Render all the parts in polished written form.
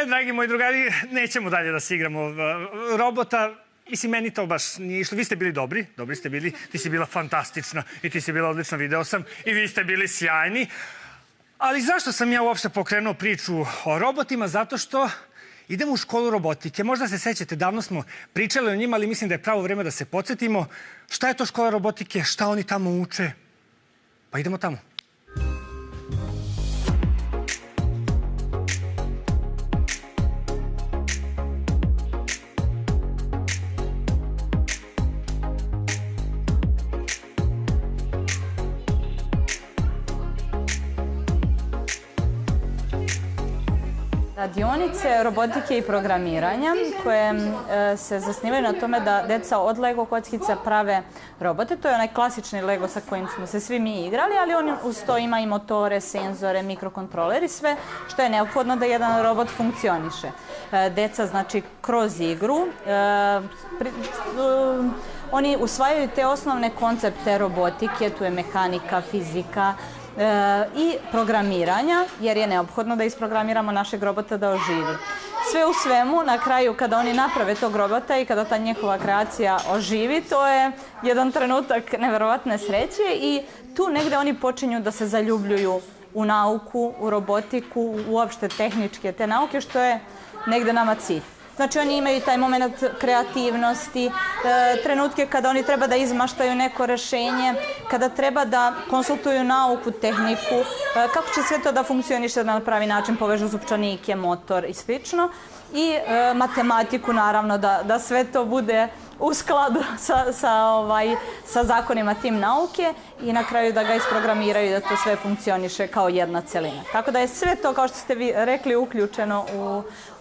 dragi moji drugari, nećemo dalje da se igramo robota. Mislim, meni to baš nije išlo. Vi ste bili dobri, dobri ste bili. Ti si bila fantastična i ti si bila odlična, video sam. I vi ste bili sjajni. Ali zašto sam ja uopšte pokrenuo priču o robotima? Zato što idemo u školu robotike. Možda se sećate, davno smo pričali o njima, ali mislim da je pravo vreme da se podsjetimo. Šta je to škola robotike? Šta oni tamo uče? Pa idemo tamo. Radionice robotike i programiranja koje se zasnivaju na tome da deca od Lego kockica prave robote. To je onaj klasični Lego sa kojim smo se svi mi igrali, ali on uz to ima i motore, senzore, mikrokontroleri, sve što je neophodno da jedan robot funkcioniše. Deca, znači, kroz igru oni usvajaju te osnovne koncepte robotike, tu je mehanika, fizika, i programiranja, jer je neophodno da isprogramiramo našeg robota da oživi. Sve u svemu, na kraju, kada oni naprave tog robota i kada ta njihova kreacija oživi, to je jedan trenutak neverovatne sreće i tu negde oni počinju da se zaljubljuju u nauku, u robotiku, uopšte tehničke te nauke, što je negde nama cilj. Znači, oni imaju taj moment kreativnosti, trenutke kada oni treba da izmaštaju neko rešenje, kada treba da konsultuju nauku, tehniku, kako će sve to da funkcioniše da na pravi način povežu zupčanike, motor i slično. I matematiku, naravno, da sve to bude u skladu sa zakonima tim nauke i na kraju da ga isprogramiraju da to sve funkcioniše kao jedna celina. Tako da je sve to, kao što ste vi rekli, uključeno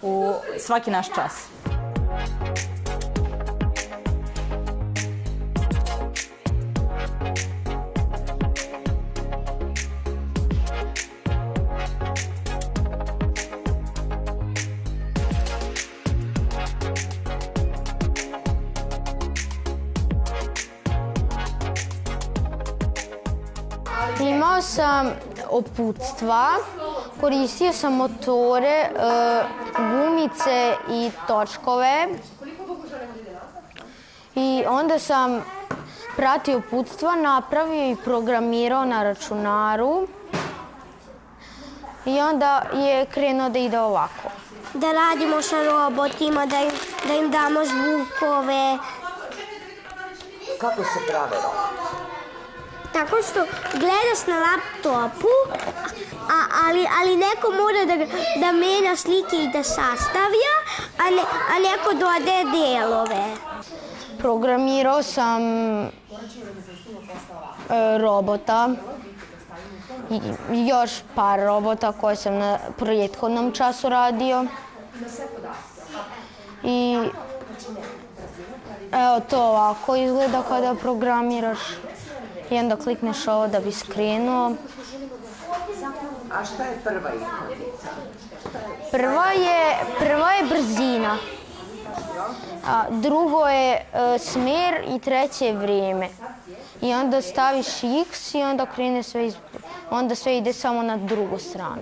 u svaki naš čas. Imao sam uputstva, koristio sam motore, gumice i točkove i onda sam pratio uputstva, napravio i programirao na računaru i onda je krenuo da ide ovako. Da radimo sa robotima, da im damo zvukove. Kako se prave roboti? Tako što gledaš na laptopu, ali neko mora da menja slike i da sastavlja, a neko dodaje delove. Programirao sam robota i još par robota koje sam na prethodnom času radio. I evo to ovako izgleda kada programiraš. I onda klikneš ovo da bi skrenuo. A šta je prva izmjernica? Prva je brzina, a drugo je smer i treće je vrijeme. I onda staviš X i onda krene sve, onda sve ide samo na drugu stranu.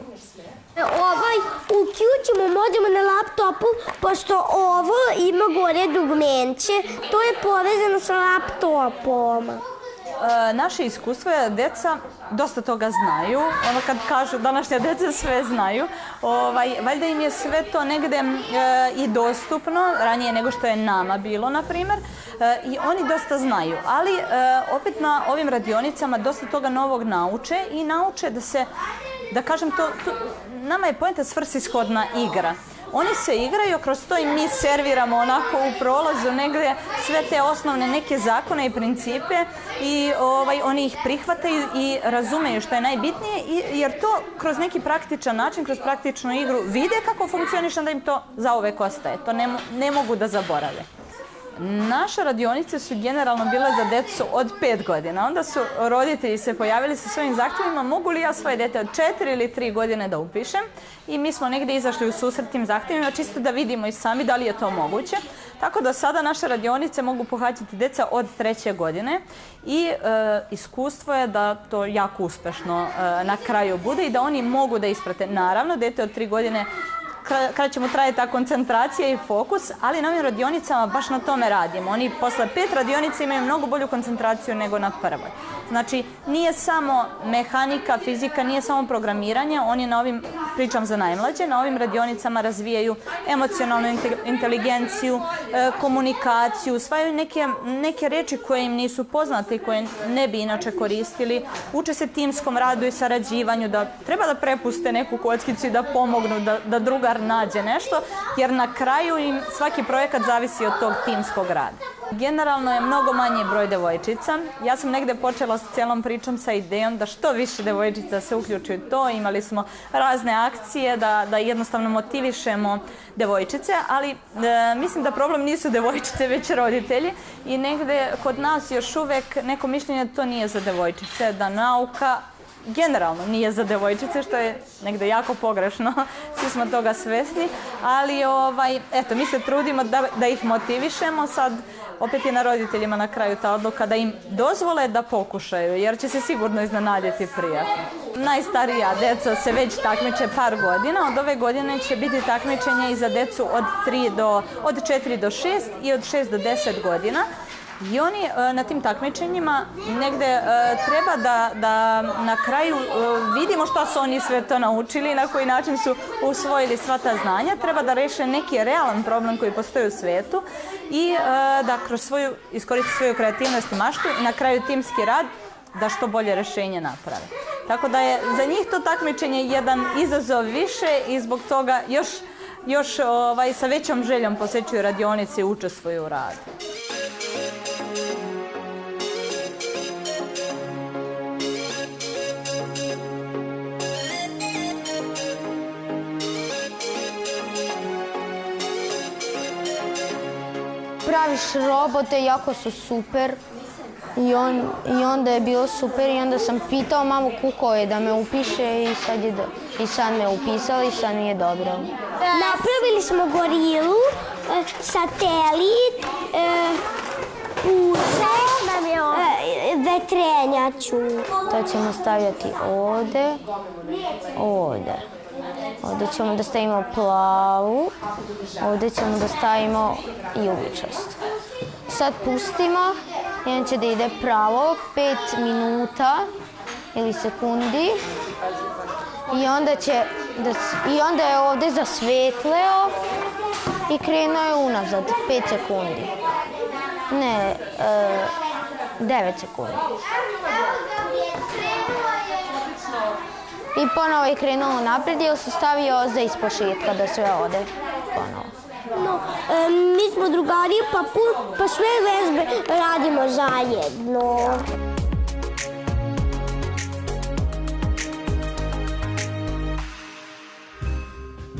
Uključimo, možemo na laptopu, pošto ovo ima gore dugmenče, to je povezano sa laptopom. Naše iskustvo je da deca dosta toga znaju. Ono kad kažu današnja deca sve znaju, valjda im je sve to negde i dostupno, ranije nego što je nama bilo, na primer, i oni dosta znaju. Ali opet na ovim radionicama dosta toga novog nauče i nauče da se, da kažem to, nama je poenta svrsishodna igra. Oni se igraju, kroz to i mi serviramo onako u prolazu negde sve te osnovne neke zakone i principe i oni ih prihvataju i razumeju što je najbitnije, jer to kroz neki praktičan način, kroz praktičnu igru vide kako funkcioniše, da im to zauvek ostaje. To ne mogu da zaborave. Naše radionice su generalno bile za decu od 5 godina. Onda su roditelji se pojavili sa svojim zahtjevima, mogu li ja svoje dete od 4 ili 3 godine da upišem, i mi smo negdje izašli u susret tim zahtjevima, čisto da vidimo i sami da li je to moguće. Tako da sada naše radionice mogu pohađati deca od 3. godine i iskustvo je da to jako uspešno na kraju bude i da oni mogu da isprate. Naravno, dete od 3 godine kraće mu traje ta koncentracija i fokus, ali na ovim radionicama baš na tome radimo. Oni posle 5 radionica imaju mnogo bolju koncentraciju nego na prvoj. Znači, nije samo mehanika, fizika, nije samo programiranje, oni na ovim, pričam za najmlađe, na ovim radionicama razvijaju emocionalnu inteligenciju, komunikaciju, usvajaju neke reči koje im nisu poznate i koje ne bi inače koristili. Uče se timskom radu i sarađivanju, da treba da prepuste neku kockicu i da pomognu, da drugar nađe nešto, jer na kraju im svaki projekat zavisi od tog timskog rada. Generalno je mnogo manji broj devojčica. Ja sam negde počela s cijelom pričom sa idejom da što više devojčica se uključi u to. Imali smo razne akcije da jednostavno motivišemo devojčice, ali mislim da problem nisu devojčice, već roditelji. I negde kod nas još uvek neko mišljenje to nije za devojčice, da nauka generalno nije za devojčice, što je negde jako pogrešno, svi smo toga svesni, ali eto, mi se trudimo da ih motivišemo. Sad opet je na roditeljima na kraju ta odluka da im dozvole da pokušaju, jer će se sigurno iznenaditi prijatno. Najstarija deca se već takmiče par godina, od ove godine će biti takmičenja i za decu od 4 do 6 i od 6 do 10 godina. I oni na tim takmičenjima negde treba da na kraju vidimo šta su oni sve to naučili i na koji način su usvojili sva ta znanja. Treba da reše neki realan problem koji postoji u svetu i da iskoriste svoju kreativnost i maštu i na kraju timski rad da što bolje rešenje naprave. Tako da je za njih to takmičenje jedan izazov više i zbog toga još sa većom željom posećuju radionice i učestvuju u radu. Praviš robote, jako su super i onda je bilo super i onda sam pitao mamu kuko je da me upiše i sad me upisala i sad mi je dobro. Napravili smo gorilu, satelit, vetrenjaču. To ćemo stavljati ovde. Ovdje ćemo da stavimo plavu, ovdje ćemo da stavimo ljubičast. Sad pustimo i on će da ide pravo 5 minuta ili sekundi i onda je ovdje zasvetleo i krenuo je unazad 5 sekundi. Ne, 9 sekundi. I ponovo je krenuo naprijed i se stavio za ispočetka da sve ode ponovo. Mi smo drugari pa sve vežbe radimo zajedno.